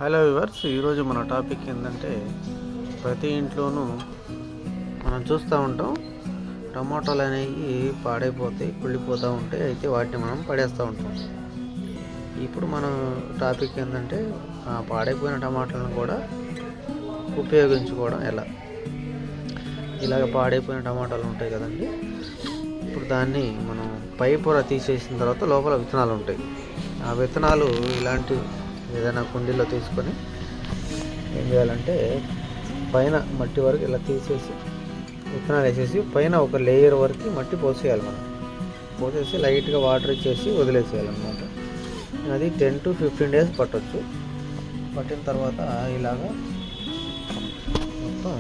Hello viewers, ఈరోజు మన topic ఏంటంటే ప్రతి ఇంట్లోనూ మనం చూస్తూ ఉంటాం. టమాటాలు అనేవి పాడైపోతాయి, కుళ్ళిపోతూ ఉంటాయి. అయితే వాటిని మనం పడేస్తూ ఉంటాం. ఇప్పుడు మన టాపిక్ ఏంటంటే పాడైపోయిన టమాటాలను కూడా ఉపయోగించుకోవడం ఎలా. ఇలాగ పాడైపోయిన టమాటాలు ఉంటాయి కదండి, ఇప్పుడు దాన్ని మనం పై పొర తీసేసిన తర్వాత లోపల విత్తనాలు ఉంటాయి. ఆ విత్తనాలు ఇలాంటి ఏదైనా కుండీలో తీసుకొని ఏం చేయాలంటే పైన మట్టి వరకు ఇలా తీసేసి విత్తనాలు వేసేసి పైన ఒక లేయర్ వరకు మట్టి పోసేయాలి. మనం పోసేసి లైట్గా వాటర్ ఇచ్చేసి వదిలేసేయాలన్నమాట. అది 10 to 15 days పట్టవచ్చు. పట్టిన తర్వాత ఇలాగా మొత్తం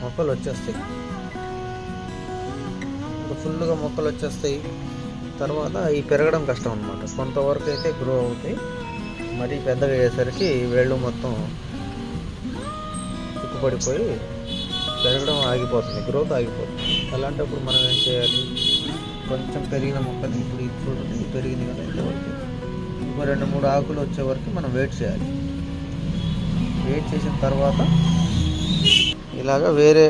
మొక్కలు వచ్చేస్తాయి. ఫుల్గా మొక్కలు వచ్చేస్తాయి. తర్వాత ఈ పెరగడం కష్టం అన్నమాట. కొంతవరకు అయితే గ్రో అవుతాయి. మరీ పెద్దగా అయ్యేసరికి వేళ్ళు మొత్తం చిక్కుపడిపోయి పెరగడం ఆగిపోతుంది, గ్రోత్ ఆగిపోతుంది. అలాంటప్పుడు మనం ఏం చేయాలి, కొంచెం పెరిగిన మొక్కని ఇప్పుడు ఇది చూడండి, పెరిగింది కదా, ఇంతవరకు ఇంకో 2-3 ఆకులు వచ్చే వరకు మనం వెయిట్ చేయాలి. వెయిట్ చేసిన తర్వాత ఇలాగ వేరే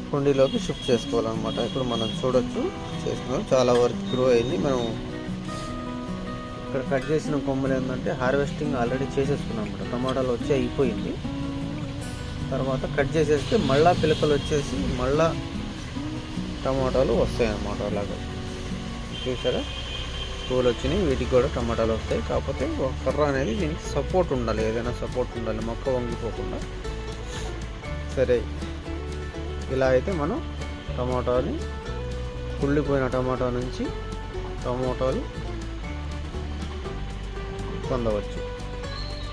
కుండీలోకి షిఫ్ట్ చేసుకోవాలన్నమాట. ఇప్పుడు మనం చూడొచ్చు, చేసుకున్నాం, చాలా వరకు గ్రో అయింది. మనం ఇక్కడ కట్ చేసిన కొమ్మలు ఏంటంటే హార్వెస్టింగ్ ఆల్రెడీ చేసేసుకున్నాం అన్నమాట. టమాటాలు వచ్చి అయిపోయింది. తర్వాత కట్ చేసేస్తే మళ్ళీ పిలకలు వచ్చేసి మళ్ళీ టమాటాలు వస్తాయి అన్నమాట. అలాగా చూసారా, పూలు వచ్చినాయి, వీటికి కూడా టమాటాలు వస్తాయి. కాకపోతే ఒక కర్ర అనేది దీనికి సపోర్ట్ ఉండాలి, ఏదైనా సపోర్ట్ ఉండాలి, మొక్క వంగిపోకుండా. సరే, ఇలా అయితే మనం టమాటాని కుళ్ళిపోయిన టమాటా నుంచి టమాటాలు పొందవచ్చు.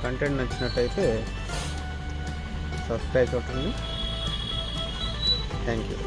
కంటెంట్ నచ్చినట్టయితే సబ్స్క్రైబ్ కొట్టండి. Thank you.